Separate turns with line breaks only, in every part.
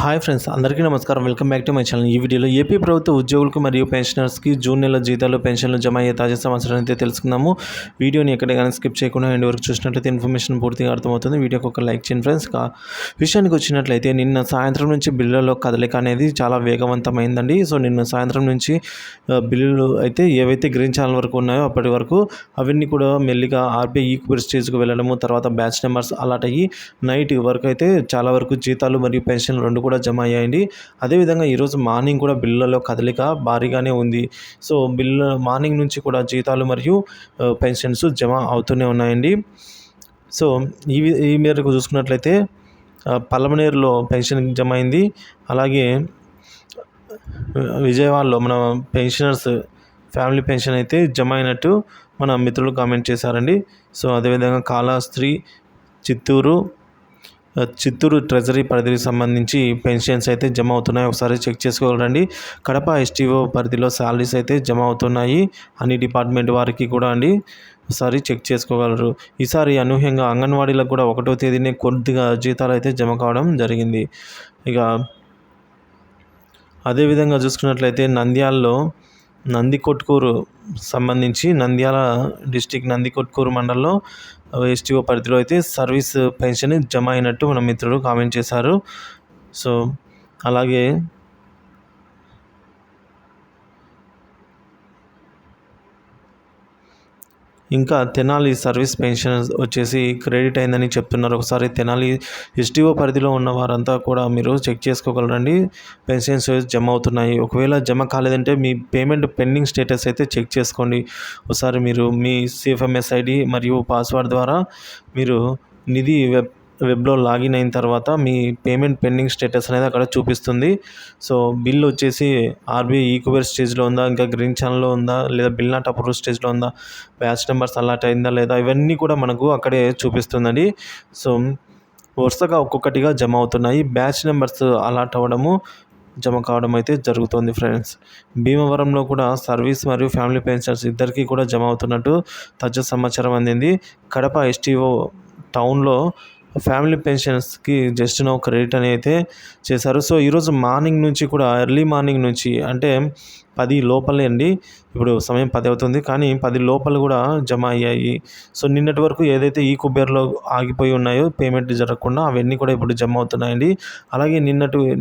Hi friends, అందరికీ నమస్కారం. Welcome back to my channel. ఈ వీడియోలో ఏపీ ప్రభుత్వ ఉద్యోగులకు మరియు పెన్షనర్స్కి జూన్ నెల జీతాలు, పెన్షన్లు జమ అయ్యే తాజా సమాచారం అయితే తెలుసుకుందాము. వీడియోని ఎక్కడ కానీ స్కిప్ చేయకుండా ఎండ్ వరకు చూసినట్లయితే ఇన్ఫర్మేషన్ పూర్తిగా అర్థమవుతుంది. వీడియోకి ఒక లైక్ చేయండి ఫ్రెండ్స్. విషయానికి వచ్చినట్లయితే నిన్న సాయంత్రం నుంచి బిల్లులలో కదలిక అనేది చాలా వేగవంతమైందండి. సో నిన్న సాయంత్రం నుంచి బిల్లులు అయితే ఏవైతే గ్రీన్ ఛానల్ వరకు ఉన్నాయో అప్పటి వరకు అవన్నీ కూడా మెల్లిగా ఆర్బీఐ ఈక్విటీ స్టేజ్కి వెళ్ళడము, తర్వాత బ్యాచ్ నెంబర్స్ అలాట్ అయ్యి నైట్ వరకు అయితే చాలా వరకు జీతాలు మరియు పెన్షన్లు రెండు కూడా జమ అయ్యాయండి. అదేవిధంగా ఈరోజు మార్నింగ్ కూడా బిల్లులలో కదలిక భారీగానే ఉంది. సో బిల్లు మార్నింగ్ నుంచి కూడా జీతాలు మరియు పెన్షన్స్ జమ అవుతూనే ఉన్నాయండి. సో ఈ మేరకు చూసుకున్నట్లయితే పలమనేరులో పెన్షన్ జమ అయింది. అలాగే విజయవాడలో మన పెన్షనర్స్ ఫ్యామిలీ పెన్షన్ అయితే జమ అయినట్టు మన మిత్రులు కామెంట్ చేశారండి. సో అదేవిధంగా కాళహస్తి, చిత్తూరు ట్రెజరీ పరిధికి సంబంధించి పెన్షన్స్ అయితే జమ అవుతున్నాయి. ఒకసారి చెక్ చేసుకోగలరండి. కడప ఎస్టీఓ పరిధిలో శాలరీస్ అయితే జమ అవుతున్నాయి అన్ని డిపార్ట్మెంట్ వారికి కూడా అండి. ఒకసారి చెక్ చేసుకోగలరు. ఈసారి అనూహ్యంగా అంగన్వాడీలకు కూడా 1వ తేదీనే కొద్దిగా జీతాలు అయితే జమ కావడం జరిగింది. ఇక అదేవిధంగా చూసుకున్నట్లయితే నంద్యాలలో నందికొట్కూరు సంబంధించి నంద్యాల డిస్టిక్ నందికొట్కూరు మండలంలో ఎస్టీఓ పరిధిలో అయితే సర్వీస్ పెన్షన్ జమ అయినట్టు మన మిత్రుడు కామెంట్ చేశారు. సో అలాగే ఇంకా తెనాలి సర్వీస్ పెన్షన్ వచ్చేసి క్రెడిట్ అయిందని చెప్తున్నారు. ఒకసారి తెనాలి ఎస్టీఓ పరిధిలో ఉన్న వారంతా కూడా మీరు చెక్ చేసుకోగలరండి. పెన్షన్స్ జమ అవుతున్నాయి. ఒకవేళ జమ కాలేదంటే మీ పేమెంట్ పెండింగ్ స్టేటస్ అయితే చెక్ చేసుకోండి. ఒకసారి మీరు మీ సిఎఫ్ఎంఎస్ ఐడి మరియు పాస్వర్డ్ ద్వారా మీరు నిధి వెబ్లో లాగిన్ అయిన తర్వాత మీ పేమెంట్ పెండింగ్ స్టేటస్ అనేది అక్కడ చూపిస్తుంది. సో బిల్ వచ్చేసి ఆర్బీఐ ఈక్వేర్ స్టేజ్లో ఉందా, ఇంకా గ్రీన్ ఛానల్లో ఉందా, లేదా బిల్ నాట్ అప్రూవ్ స్టేజ్లో ఉందా, బ్యాచ్ నెంబర్స్ అలాట్ అయిందా లేదా, ఇవన్నీ కూడా మనకు అక్కడే చూపిస్తుందండి. సో వరుసగా ఒక్కొక్కటిగా జమ అవుతున్నాయి. బ్యాచ్ నెంబర్స్ అలాట్ అవ్వడము, జమ కావడం అయితే జరుగుతుంది ఫ్రెండ్స్. భీమవరంలో కూడా సర్వీస్ మరియు ఫ్యామిలీ పెన్షన్స్ ఇద్దరికీ కూడా జమ అవుతున్నట్టు తాజా సమాచారం అందింది. కడప ఎస్టీఓ టౌన్లో ఫ్యామిలీ పెన్షన్స్కి జస్ట్ నౌ క్రెడిట్ అని అయితే చేశారు. సో ఈరోజు మార్నింగ్ నుంచి కూడా ఎర్లీ మార్నింగ్ నుంచి అంటే 10 లోపలే అండి. ఇప్పుడు సమయం 10 అవుతుంది, కానీ 10 లోపల కూడా జమ అయ్యాయి. సో నిన్నటి వరకు ఏదైతే ఈ కుబేర్లో ఆగిపోయి ఉన్నాయో పేమెంట్ జరగకుండా అవన్నీ కూడా ఇప్పుడు జమ అవుతున్నాయండి. అలాగే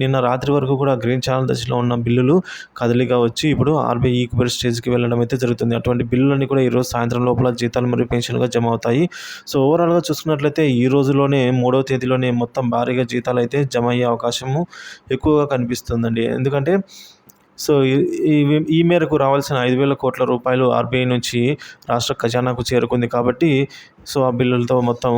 నిన్న రాత్రి వరకు కూడా గ్రీన్ ఛానల్ దశలో ఉన్న బిల్లులు కదలిగా వచ్చి ఇప్పుడు ఆర్బీఐ ఈ కుబేర్ స్టేజ్కి వెళ్ళడం అయితే జరుగుతుంది. అటువంటి బిల్లులన్నీ కూడా ఈరోజు సాయంత్రం లోపల జీతాలు మరియు పెన్షన్గా జమ అవుతాయి. సో ఓవరాల్గా చూసుకున్నట్లయితే ఈ రోజులోనే 3వ తేదీలోనే మొత్తం భారీగా జీతాలు అయితే జమ అయ్యే అవకాశము ఎక్కువగా కనిపిస్తుందండి. ఎందుకంటే సో ఈ మేరకు రావాల్సిన 5,000 కోట్ల రూపాయలు ఆర్బీఐ నుంచి రాష్ట్ర ఖజానాకు చేరుకుంది కాబట్టి సో ఆ బిల్లులతో మొత్తం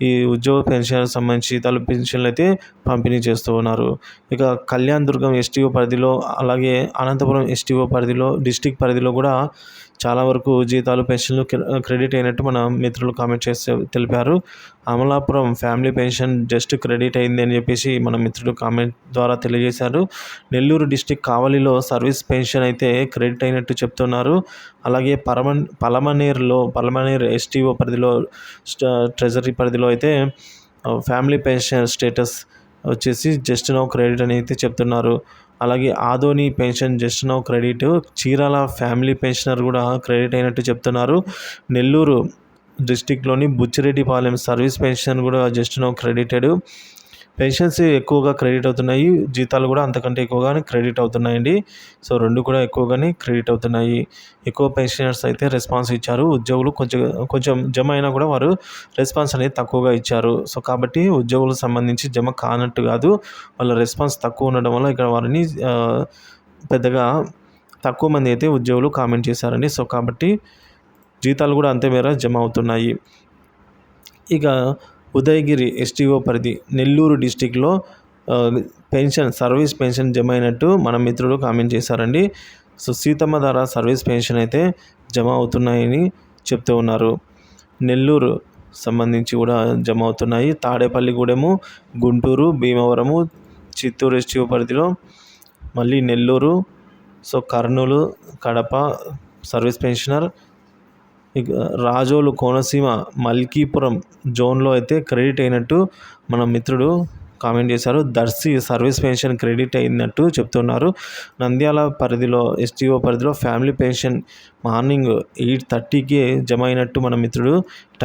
ఈ ఉద్యోగ పెన్షన్ సంబంధించి జీతాలు పెన్షన్లు అయితే పంపిణీ చేస్తూ ఉన్నారు. ఇక కళ్యాణ్ దుర్గం ఎస్టీఓ పరిధిలో, అలాగే అనంతపురం ఎస్టీఓ పరిధిలో, డిస్టిక్ పరిధిలో కూడా చాలా వరకు జీతాలు పెన్షన్లు క్రెడిట్ అయినట్టు మన మిత్రులు కామెంట్ చేసి తెలిపారు. Amalapuram family pension just credit అయింది అని చెప్పేసి మన మిత్రుడు కామెంట్ ద్వారా తెలియజేశారు. నెల్లూరు డిస్టిక్ కావలిలో సర్వీస్ పెన్షన్ అయితే క్రెడిట్ అయినట్టు చెప్తున్నారు. అలాగే పలమనేరు ఎస్టీఓ పరిధిలో ట్రెజరీ పరిధిలో అయితే ఫ్యామిలీ పెన్షన్ స్టేటస్ వచ్చేసి జస్ట్ నౌ క్రెడిట్ అని అయితే చెప్తున్నారు. అలాగే Adoni pension just now credit, Chirala family pensioner కూడా క్రెడిట్ అయినట్టు చెప్తున్నారు. నెల్లూరు డిస్టిక్లోని బుచ్చిరెడ్డిపాలెం సర్వీస్ పెన్షన్ కూడా జస్ట్ నౌ క్రెడిటెడ్. పెన్షన్స్ ఎక్కువగా క్రెడిట్ అవుతున్నాయి, జీతాలు కూడా అంతకంటే ఎక్కువగానే క్రెడిట్ అవుతున్నాయండి. సో రెండు కూడా ఎక్కువగానే క్రెడిట్ అవుతున్నాయి. ఎక్కువ పెన్షనర్స్ అయితే రెస్పాన్స్ ఇచ్చారు. ఉద్యోగులు కొంచెం జమ అయినా కూడా వారు రెస్పాన్స్ అనేది తక్కువగా ఇచ్చారు. సో కాబట్టి ఉద్యోగులకు సంబంధించి జమ కానట్టు కాదు, వాళ్ళ రెస్పాన్స్ తక్కువ ఉండడం వల్ల ఇక్కడ వారిని పెద్దగా తక్కువ మంది అయితే ఉద్యోగులు కామెంట్ చేశారండి. సో కాబట్టి జీతాలు కూడా అంతే మేర జమ అవుతున్నాయి. ఇక ఉదయగిరి ఎస్టీఓ పరిధి నెల్లూరు డిస్టిక్లో సర్వీస్ పెన్షన్ జమ అయినట్టు మన మిత్రుడు కామెంట్ చేశారండి. సో సీతమ్మ ధార సర్వీస్ పెన్షన్ అయితే జమ అవుతున్నాయని చెప్తూ ఉన్నారు. నెల్లూరు సంబంధించి కూడా జమ అవుతున్నాయి. తాడేపల్లిగూడెము, గుంటూరు, భీమవరము, చిత్తూరు ఎస్టీఓ పరిధిలో, మళ్ళీ Nellore, so Kurnool, Kadapa service pensioner, ఇక రాజోలు, కోనసీమ, మల్కీపురం జోన్లో అయితే క్రెడిట్ అయినట్టు మన మిత్రుడు కామెంట్ చేశారు. దర్శి సర్వీస్ పెన్షన్ క్రెడిట్ అయినట్టు చెప్తున్నారు. నంద్యాల పరిధిలో ఎస్టీఓ పరిధిలో ఫ్యామిలీ పెన్షన్ మార్నింగ్ 8:30కి జమ అయినట్టు మన మిత్రుడు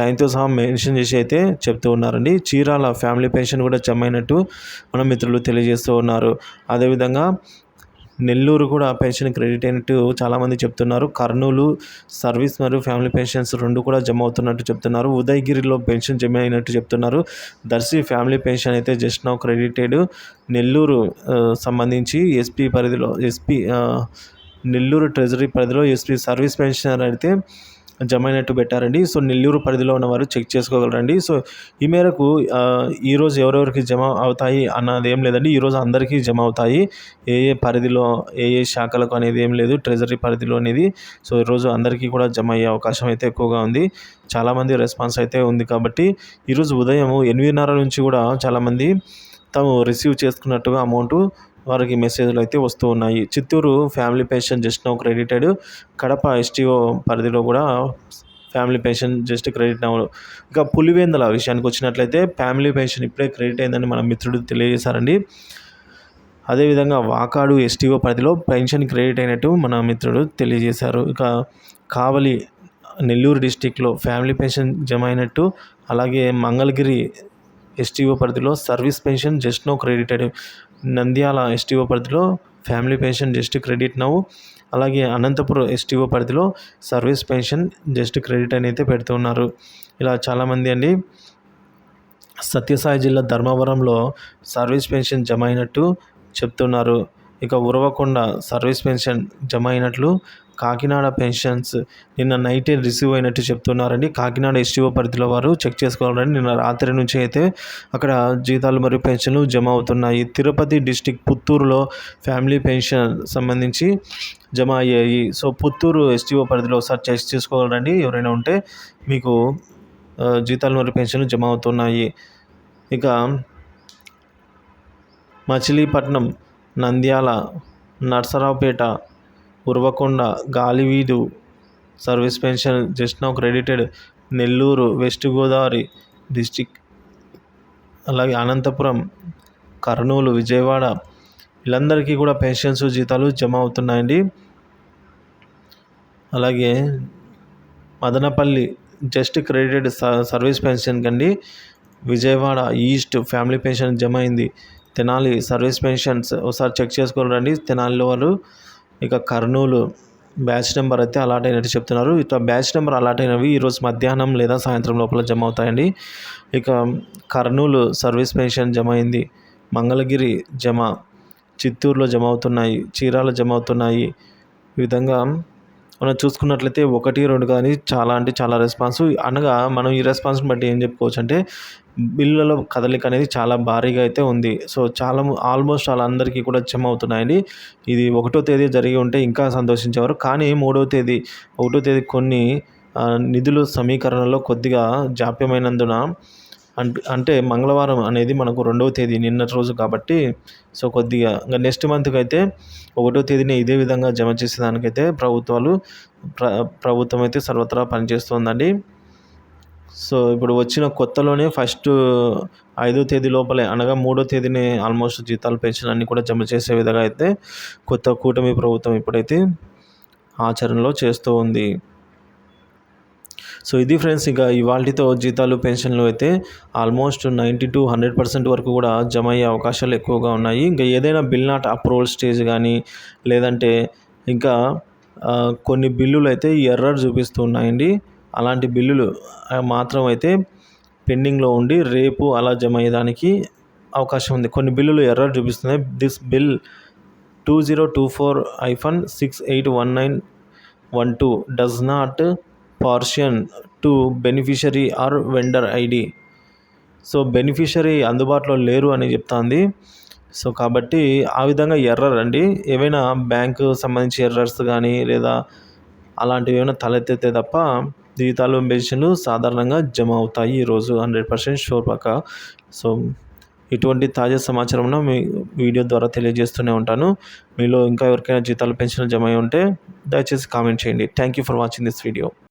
టైంతో సహా మెన్షన్ చేసి అయితే చెప్తూ ఉన్నారండి. చీరాల ఫ్యామిలీ పెన్షన్ కూడా జమ అయినట్టు మన మిత్రులు తెలియజేస్తూ ఉన్నారు. అదేవిధంగా నెల్లూరు కూడా పెన్షన్ క్రెడిట్ అయినట్టు చాలామంది చెప్తున్నారు. కర్నూలు సర్వీస్ మరియు ఫ్యామిలీ పెన్షన్స్ 2 కూడా జమ అవుతున్నట్టు చెప్తున్నారు. ఉదయగిరిలో పెన్షన్ జమ అయినట్టు చెప్తున్నారు. దర్శి ఫ్యామిలీ పెన్షన్ అయితే జస్ట్ నౌ క్రెడిటెడ్. నెల్లూరు సంబంధించి ఎస్పీ పరిధిలో నెల్లూరు ట్రెజరీ పరిధిలో ఎస్పీ సర్వీస్ పెన్షనర్ అయితే జమ అయినట్టు పెట్టారండి. సో నెల్లూరు పరిధిలో ఉన్నవారు చెక్ చేసుకోగలరండి. సో ఈ మేరకు ఈరోజు ఎవరెవరికి జమ అవుతాయి అన్నది ఏం లేదండి. ఈరోజు అందరికీ జమ అవుతాయి. ఏ పరిధిలో ఏ శాఖలకు అనేది ఏం లేదు, ట్రెజరీ పరిధిలో అనేది. సో ఈరోజు అందరికీ కూడా జమ అయ్యే అవకాశం అయితే ఎక్కువగా ఉంది. చాలామంది రెస్పాన్స్ అయితే ఉంది కాబట్టి ఈరోజు ఉదయం 8:30 నుంచి కూడా చాలామంది తాము రిసీవ్ చేసుకున్నట్టుగా అమౌంట్ వారికి మెసేజ్లు అయితే వస్తూ ఉన్నాయి. Chittoor family pension just now credited. Kadapa STO పరిధిలో కూడా family pension just credit now. ఇక పులివెందుల విషయానికి వచ్చినట్లయితే ఫ్యామిలీ పెన్షన్ ఇప్పుడే క్రెడిట్ అయిందని మన మిత్రుడు తెలియజేశారండి. అదేవిధంగా వాకాడు ఎస్టీఓ పరిధిలో పెన్షన్ క్రెడిట్ అయినట్టు మన మిత్రుడు తెలియజేశారు. ఇక కావలి నెల్లూరు డిస్టిక్లో ఫ్యామిలీ పెన్షన్ జమ అయినట్టు, అలాగే మంగళగిరి ఎస్టీఓ పరిధిలో service pension just now credited. Nandyal STO పరిధిలో family pension just credit now. అలాగే అనంతపురం ఎస్టీఓ పరిధిలో సర్వీస్ పెన్షన్ జస్ట్ క్రెడిట్ అని అయితే పెడుతున్నారు. ఇలా చాలామంది అండి. సత్యసాయి జిల్లా ధర్మవరంలో సర్వీస్ పెన్షన్ జమ అయినట్టు చెప్తున్నారు. ఇక ఉరవకొండ సర్వీస్ పెన్షన్ జమ అయినట్లు, కాకినాడ పెన్షన్స్ నిన్న నైటే రిసీవ్ అయినట్టు చెప్తున్నారండి. కాకినాడ ఎస్టీఓ పరిధిలో వారు చెక్ చేసుకోవాలండి. నిన్న రాత్రి నుంచి అయితే అక్కడ జీతాలు మరియు పెన్షన్లు జమ అవుతున్నాయి. తిరుపతి డిస్టిక్ పుత్తూరులో ఫ్యామిలీ పెన్షన్ సంబంధించి జమ అయ్యాయి. సో పుత్తూరు ఎస్టీఓ పరిధిలో ఒకసారి చెక్ చేసుకోవాలండి. ఎవరైనా ఉంటే మీకు జీతాలు మరియు పెన్షన్లు జమ అవుతున్నాయి. ఇక Machilipatnam, Nandyal, Narasaraopet, Uravakonda, Galiveedu service pension just now credited. Nellore west Godavari district, అలాగే అనంతపురం, కర్నూలు, విజయవాడ వీళ్ళందరికీ కూడా పెన్షన్స్ జీతాలు జమ అవుతున్నాయండి. అలాగే Madanapalle just credited service pension కండి. విజయవాడ ఈస్ట్ ఫ్యామిలీ పెన్షన్ జమ అయింది. తెనాలి సర్వీస్ పెన్షన్స్ ఒకసారి చెక్ చేసుకోవాలండి తెనాలిలో వాళ్ళు. ఇక కర్నూలు బ్యాచ్ నెంబర్ అయితే అలాట్ అయినట్టు చెప్తున్నారు. ఇట్లా బ్యాచ్ నెంబర్ అలాట్ అయినవి ఈరోజు మధ్యాహ్నం లేదా సాయంత్రం లోపల జమ అవుతాయండి. ఇక కర్నూలు సర్వీస్ పెన్షన్ జమ అయింది. మంగళగిరి జమ, చిత్తూరులో జమ అవుతున్నాయి, చీరాల జమ అవుతున్నాయి. ఈ విధంగా మనం చూసుకున్నట్లయితే 1, 2 కానీ చాలా అంటే చాలా రెస్పాన్స్. అనగా మనం ఈ రెస్పాన్స్ని బట్టి ఏం చెప్పుకోవచ్చు అంటే బిల్లులలో కదలిక అనేది చాలా భారీగా అయితే ఉంది. సో ఆల్మోస్ట్ వాళ్ళందరికీ కూడా జమ అవుతున్నాయండి. ఇది 1వ తేదీ జరిగి ఉంటే ఇంకా సంతోషించేవారు. కానీ 3వ తేదీ 1వ తేదీ కొన్ని నిధులు సమీకరణలో కొద్దిగా జాప్యమైనందున అంటే మంగళవారం అనేది మనకు 2వ తేదీ నిన్నటి రోజు కాబట్టి సో కొద్దిగా ఇంకా నెక్స్ట్ మంత్కి అయితే 1వ తేదీనే ఇదే విధంగా జమ చేసేదానికైతే ప్రభుత్వం అయితే సర్వత్రా పనిచేస్తుందండి. సో ఇప్పుడు వచ్చిన కొత్తలోనే ఫస్ట్ 5వ తేదీ లోపలే అనగా 3వ తేదీనే ఆల్మోస్ట్ జీతాలు పెన్షన్ అన్నీ కూడా జమ చేసే విధంగా అయితే కొత్త కూటమి ప్రభుత్వం ఇప్పుడైతే ఆచరణలో చేస్తూ ఉంది. సో ఇది ఫ్రెండ్స్, ఇక ఇవాళతో జీతాలు పెన్షన్లు అయితే ఆల్మోస్ట్ 90-100% వరకు కూడా జమ అయ్యే అవకాశాలు ఎక్కువగా ఉన్నాయి. ఇంకా ఏదైనా బిల్ నాట్ అప్రూవల్ స్టేజ్ కానీ లేదంటే ఇంకా కొన్ని బిల్లులు అయితే ఎర్రర్ చూపిస్తూ ఉన్నాయండి. అలాంటి బిల్లులు మాత్రం అయితే పెండింగ్లో ఉండి రేపు అలా జమ అయ్యేదానికి అవకాశం ఉంది. కొన్ని బిల్లులు ఎర్రర్ చూపిస్తున్నాయి. This bill 2024-681912 does not portion to beneficiary or vendor ID. So beneficiary అందుబాటులో లేరు అని చెప్తాంది. సో కాబట్టి ఆ విధంగా ఎర్రర్ అండి. ఏవైనా బ్యాంకు సంబంధించి ఎర్రర్స్ కానీ లేదా అలాంటివి ఏమైనా తలెత్తితే తప్ప జీతాలు పెన్షన్లు సాధారణంగా జమ అవుతాయి ఈరోజు 100% షూర్ పక్కా. సో ఇటువంటి తాజా సమాచారం మీ వీడియో ద్వారా తెలియజేస్తూనే ఉంటాను. మీలో ఇంకా ఎవరికైనా జీతాలు పెన్షన్లు జమ అయి ఉంటే దయచేసి కామెంట్ చేయండి. Thank you for watching this video.